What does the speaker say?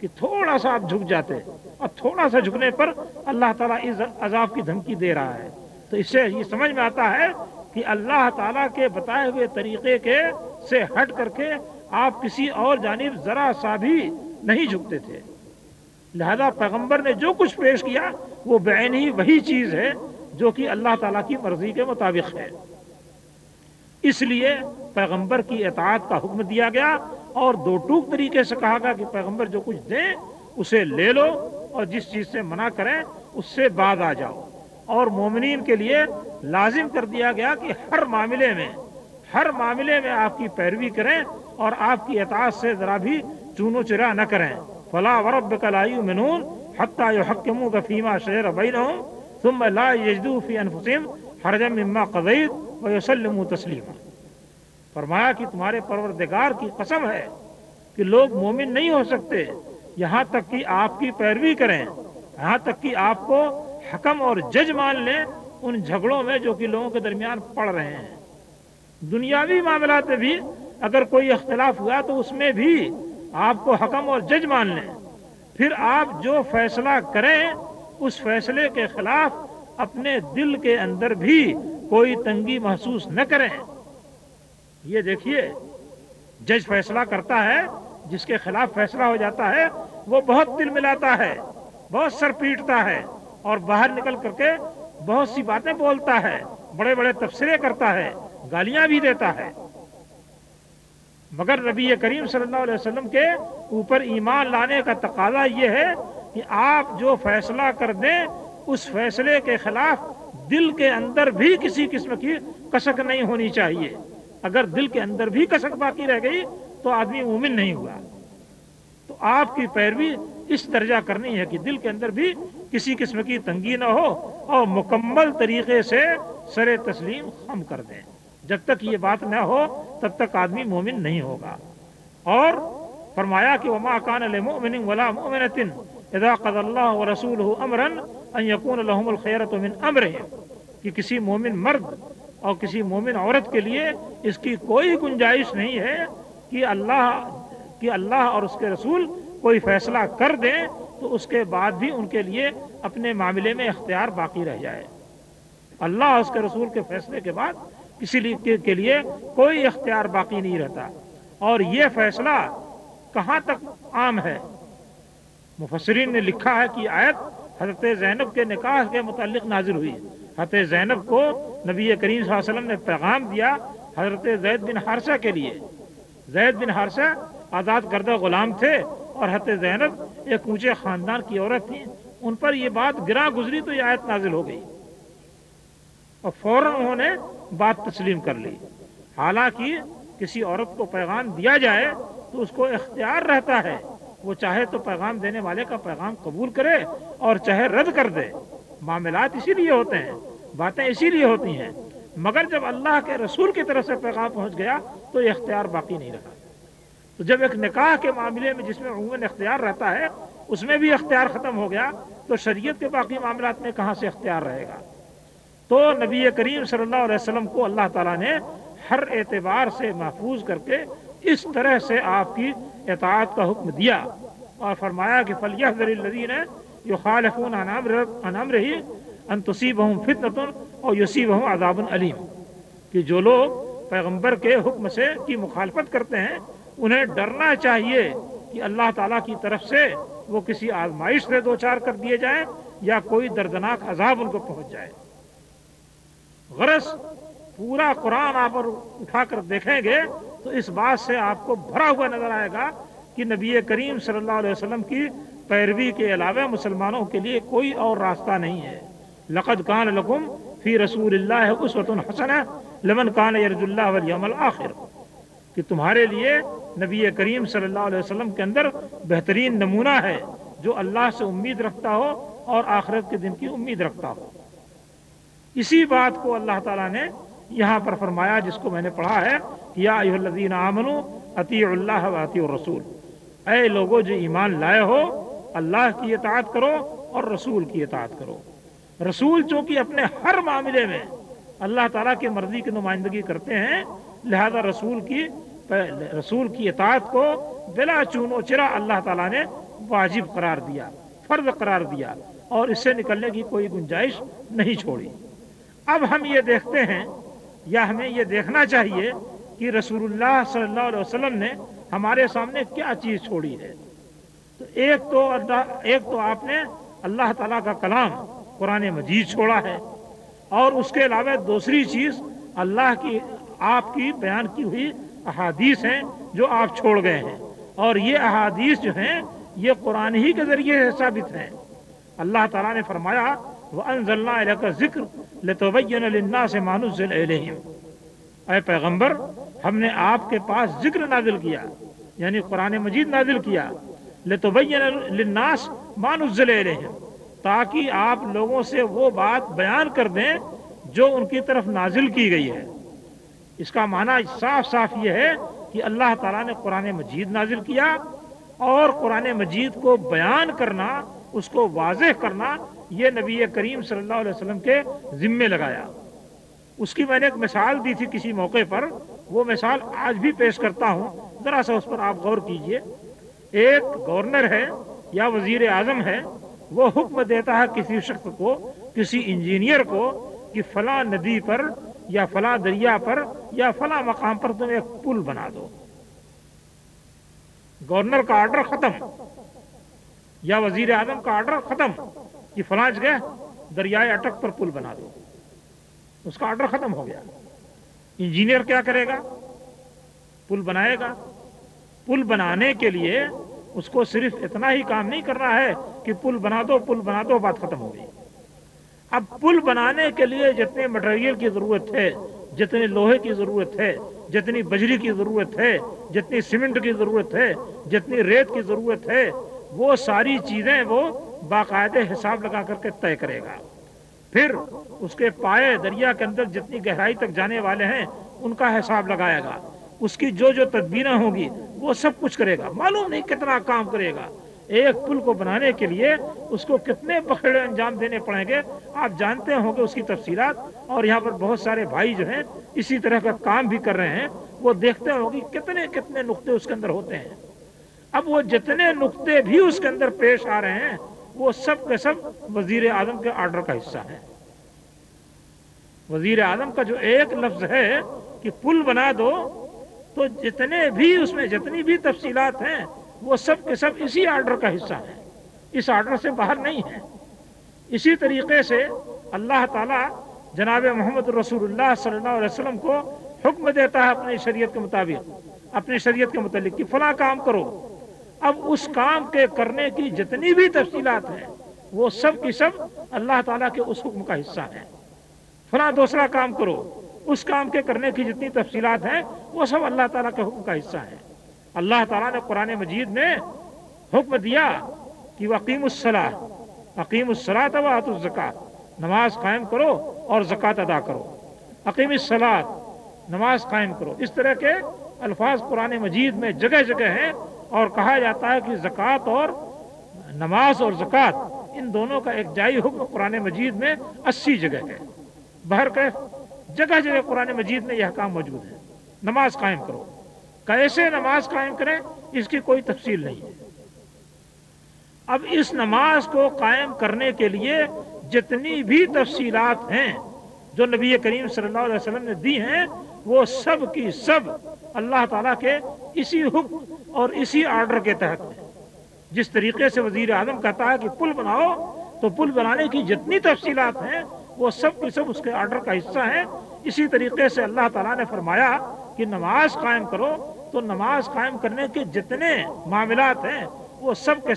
کہ تھوڑا سا آپ جھک جاتے، اور تھوڑا سا جھکنے پر اللہ تعالیٰ اس عذاب کی دھمکی دے رہا ہے۔ تو اس سے یہ سمجھ میں آتا ہے کہ اللہ تعالیٰ کے بتائے ہوئے طریقے سے ہٹ کر کے آپ کسی اور جانب ذرا سا بھی نہیں جھکتے تھے۔ لہذا پیغمبر نے جو کچھ پیش کیا وہ بعین ہی وہی چیز ہے جو کہ اللہ تعالیٰ کی مرضی کے مطابق ہے۔ اس لیے پیغمبر کی اطاعت کا حکم دیا گیا، اور دو ٹوک طریقے سے کہا گیا کہ پیغمبر جو کچھ دیں اسے لے لو، اور جس چیز سے منع کریں اس سے باز آ جاؤ۔ اور مومنین کے لیے لازم کر دیا گیا کہ ہر معاملے میں آپ کی پیروی کریں اور آپ کی اطاعت سے ذرا بھی چونو چرا نہ کریں۔ فلا وربک لا یؤمنون حتی یحکموک فیما شجر بینہم ثم لا یجدوا فی انفسہم حرجا مما قضیت ویسلموا تسلیما۔ فرمایا کہ تمہارے پروردگار کی قسم ہے کہ لوگ مومن نہیں ہو سکتے یہاں تک کہ آپ کی پیروی کریں، یہاں تک کہ آپ کو حکم اور جج مان لیں ان جھگڑوں میں جو کہ لوگوں کے درمیان پڑ رہے ہیں۔ دنیاوی معاملات میں بھی اگر کوئی اختلاف ہوا تو اس میں بھی آپ کو حکم اور جج مان لیں، پھر آپ جو فیصلہ کریں اس فیصلے کے خلاف اپنے دل کے اندر بھی کوئی تنگی محسوس نہ کریں۔ یہ دیکھیے، جج فیصلہ کرتا ہے، جس کے خلاف فیصلہ ہو جاتا ہے وہ بہت دل ملاتا ہے، بہت سر پیٹتا ہے، اور باہر نکل کر کے بہت سی باتیں بولتا ہے، بڑے بڑے تبصرے کرتا ہے، گالیاں بھی دیتا ہے۔ مگر نبی کریم صلی اللہ علیہ وسلم کے اوپر ایمان لانے کا تقاضا یہ ہے کہ آپ جو فیصلہ کر دیں اس فیصلے کے خلاف دل کے اندر بھی کسی قسم کی کسک نہیں ہونی چاہیے۔ اگر دل کے اندر بھی کسک باقی رہ گئی تو آدمی مومن نہیں ہوا۔ تو آپ کی پیروی اس درجہ کرنی ہے کہ دل کے اندر بھی کسی قسم کی تنگی نہ ہو، اور مکمل طریقے سے سر تسلیم خم کر دیں۔ جب تک یہ بات نہ ہو تب تک آدمی مومن نہیں ہوگا۔ اور فرمایا کہ وما كان لمؤمن ولا مؤمنة اذا قضى الله ورسوله امرا ان يكون لهم الخيرة من امرهم، کہ کسی مومن مرد اور کسی مومن عورت کے لیے اس کی کوئی گنجائش نہیں ہے کہ اللہ اور اس کے رسول کوئی فیصلہ کر دیں تو اس کے بعد بھی ان کے لیے اپنے معاملے میں اختیار باقی رہ جائے۔ اللہ اور اس کے رسول کے فیصلے کے بعد کسی کے لیے کوئی اختیار باقی نہیں رہتا۔ اور یہ فیصلہ کہاں تک عام ہے؟ مفسرین نے لکھا ہے کہ آیت حضرت زینب کے نکاح کے متعلق نازل ہوئی۔ حضرت زینب کو نبی کریم صلی اللہ علیہ وسلم نے پیغام دیا حضرت زید بن حارثہ کے لیے۔ زید بن حارثہ آزاد کردہ غلام تھے، اور حضرت زینب ایک اونچے خاندان کی عورت تھی۔ ان پر یہ بات گراں گزری تو یہ آیت نازل ہو گئی، اور فوراً انہوں نے بات تسلیم کر لی۔ حالانکہ کسی عورت کو پیغام دیا جائے تو اس کو اختیار رہتا ہے، وہ چاہے تو پیغام دینے والے کا پیغام قبول کرے اور چاہے رد کر دے۔ معاملات اسی لیے ہوتے ہیں، باتیں اسی لیے ہوتی ہیں۔ مگر جب اللہ کے رسول کی طرف سے پیغام پہنچ گیا تو یہ اختیار باقی نہیں رہا۔ تو جب ایک نکاح کے معاملے میں جس میں عموماً اختیار رہتا ہے اس میں بھی اختیار ختم ہو گیا تو شریعت کے باقی معاملات میں کہاں سے اختیار رہے گا؟ تو نبی کریم صلی اللہ علیہ وسلم کو اللہ تعالیٰ نے ہر اعتبار سے محفوظ کر کے اس طرح سے آپ کی اطاعت کا حکم دیا، اور فرمایا کہ فَلْيَحْذَرِ الَّذِينَ يُخَالِفُونَ عَنْ أَمْرِهِ أَن تُصِيبَهُمْ فِتْنَةٌ أَوْ يُصِيبَهُمْ عَذَابٌ أَلِيمٌ، کہ جو لوگ پیغمبر کے حکم سے کی مخالفت کرتے ہیں انہیں ڈرنا چاہیے کہ اللہ تعالیٰ کی طرف سے وہ کسی آزمائش سے دوچار کر دیے جائیں یا کوئی دردناک عذاب ان کو پہنچ جائے۔ غرض پورا قرآن آپ اٹھا کر دیکھیں گے تو اس بات سے آپ کو بھرا ہوا نظر آئے گا کہ نبی کریم صلی اللہ علیہ وسلم کی پیروی کے علاوہ مسلمانوں کے لیے کوئی اور راستہ نہیں ہے۔ لقد کان لکم فی رسول اللہ اسوۃ حسنہ لمن کان یرجو اللہ والیوم الآخر، کہ تمہارے لیے نبی کریم صلی اللہ علیہ وسلم کے اندر بہترین نمونہ ہے جو اللہ سے امید رکھتا ہو اور آخرت کے دن کی امید رکھتا ہو۔ اسی بات کو اللہ تعالیٰ نے یہاں پر فرمایا جس کو میں نے پڑھا ہے، یا ایھا الذین آمنوا اطیعوا اللہ واطیعوا الرسول، اے لوگو جو ایمان لائے ہو اللہ کی اطاعت کرو اور رسول کی اطاعت کرو۔ رسول چونکہ اپنے ہر معاملے میں اللہ تعالیٰ کی مرضی کی نمائندگی کرتے ہیں، لہذا رسول کی اطاعت کو بلا چون و چرا اللہ تعالیٰ نے واجب قرار دیا، فرض قرار دیا، اور اس سے نکلنے کی کوئی گنجائش نہیں چھوڑی۔ اب ہم یہ دیکھتے ہیں، یا ہمیں یہ دیکھنا چاہیے کہ رسول اللہ صلی اللہ علیہ وسلم نے ہمارے سامنے کیا چیز چھوڑی ہے۔ تو ایک تو آپ نے اللہ تعالیٰ کا کلام قرآن مجید چھوڑا ہے، اور اس کے علاوہ دوسری چیز اللہ کی آپ کی بیان کی ہوئی احادیث ہیں جو آپ چھوڑ گئے ہیں، اور یہ احادیث جو ہیں یہ قرآن ہی کے ذریعے سے ثابت ہیں۔ اللہ تعالیٰ نے فرمایا وَأَنزَلْنَا إِلَيْكَ الذِّكْرَ لِتُبَيِّنَ لِلنَّاسِ مَا نُزِّلَ إِلَيْهِمْ، اے پیغمبر ہم نے آپ کے پاس ذکر نازل کیا، یعنی قرآن مجید نازل کیا، لِتُبَيِّنَ لِلنَّاسِ مَا نُزِّلَ إِلَيْهِمْ، تاکہ آپ لوگوں سے وہ بات بیان کر دیں جو ان کی طرف نازل کی گئی ہے۔ اس کا معنی صاف صاف یہ ہے کہ اللہ تعالیٰ نے قرآن مجید نازل کیا، اور قرآن مجید کو بیان کرنا، اس کو واضح کرنا، یہ نبی کریم صلی اللہ علیہ وسلم کے ذمے لگایا۔ اس کی میں نے ایک مثال دی تھی کسی موقع پر، وہ مثال آج بھی پیش کرتا ہوں، ذرا سا اس پر آپ غور کیجئے۔ ایک گورنر ہے یا وزیر اعظم ہے، وہ حکم دیتا ہے کسی شخص کو، کسی انجینئر کو، کہ فلاں ندی پر یا فلاں دریا پر یا فلاں مقام پر تم ایک پل بنا دو۔ گورنر کا آرڈر ختم، یا وزیر اعظم کا آرڈر ختم کہ فلاں جگہ دریائے اٹک پر پل بنا دو، اس کا آرڈر ختم ہو گیا۔ انجینئر کیا کرے گا؟ پل بنائے گا۔ پل بنانے کے لیے اس کو صرف اتنا ہی کام نہیں کرنا ہے کہ پل بنا دو، پل بنا دو، بات ختم ہو گئی۔ اب پل بنانے کے لیے جتنے مٹیریل کی ضرورت ہے، جتنے لوہے کی ضرورت ہے، جتنی بجری کی ضرورت ہے، جتنی سیمنٹ کی ضرورت ہے، جتنی ریت کی ضرورت ہے، وہ ساری چیزیں وہ باقاعدہ حساب لگا کر کے طے کرے گا۔ پھر اس کے پائے دریا کے اندر جتنی گہرائی تک جانے والے ہیں ان کا حساب لگائے گا، اس کی جو جو تدبیریں ہوں گی وہ سب کچھ کرے گا۔ معلوم نہیں کتنا کام کرے گا۔ ایک پل کو بنانے کے لیے اس کو کتنے بخیڑے انجام دینے پڑیں گے آپ جانتے ہوں گے اس کی تفصیلات، اور یہاں پر بہت سارے بھائی جو ہیں اسی طرح کا کام بھی کر رہے ہیں، وہ دیکھتے ہوں گے کتنے کتنے نقطے اس کے اندر ہوتے ہیں۔ اب وہ جتنے نقطے بھی اس کے اندر پیش آ رہے ہیں وہ سب کے سب وزیر اعظم کے آرڈر کا حصہ ہیں۔ وزیر اعظم کا جو ایک لفظ ہے کہ پل بنا دو، تو جتنے بھی اس میں جتنی بھی تفصیلات ہیں وہ سب کے سب اسی آرڈر کا حصہ ہیں، اس آرڈر سے باہر نہیں ہیں۔ اسی طریقے سے اللہ تعالیٰ جناب محمد رسول اللہ صلی اللہ علیہ وسلم کو حکم دیتا ہے اپنی شریعت کے مطابق، اپنی شریعت کے متعلق کہ فلاں کام کرو۔ اب اس کام کے کرنے کی جتنی بھی تفصیلات ہیں وہ سب کی سب اللہ تعالیٰ کے اس حکم کا حصہ ہیں۔ فلاں دوسرا کام کرو، اس کام کے کرنے کی جتنی تفصیلات ہیں وہ سب اللہ تعالیٰ کے حکم کا حصہ ہیں۔ اللہ تعالیٰ نے قرآن مجید میں حکم دیا کہ وَأَقِیمُوا الصَّلَاةَ، اقیموا الصَّلَاةَ وَآتُوا الزَّکَاةَ، نماز قائم کرو اور زکوٰۃ ادا کرو۔ اقیم الصلاۃ، نماز قائم کرو۔ اس طرح کے الفاظ قرآن مجید میں جگہ جگہ ہیں، اور کہا جاتا ہے کہ زکوٰۃ اور نماز اور زکوٰۃ ان دونوں کا ایک جائی حکم قرآن مجید میں 80 جگہ ہے۔ بہرکیف جگہ جگہ قرآن مجید میں یہ احکام موجود ہے۔ نماز قائم کرو، کیسے نماز قائم کریں اس کی کوئی تفصیل نہیں ہے۔ اب اس نماز کو قائم کرنے کے لیے جتنی بھی تفصیلات ہیں جو نبی کریم صلی اللہ علیہ وسلم نے دی ہیں وہ سب کی سب اللہ تعالیٰ کے اسی حکم اور اسی آرڈر کے تحت ہیں۔ جس طریقے سے وزیر اعظم کہتا ہے کہ پل بناؤ، تو پل بنانے کی جتنی تفصیلات ہیں وہ سب کی سب اس کے آرڈر کا حصہ ہیں۔ اسی طریقے سے اللہ تعالیٰ نے فرمایا کہ نماز قائم کرو، تو نماز قائم کرنے کے جتنے معاملات ہیں وہ سب کے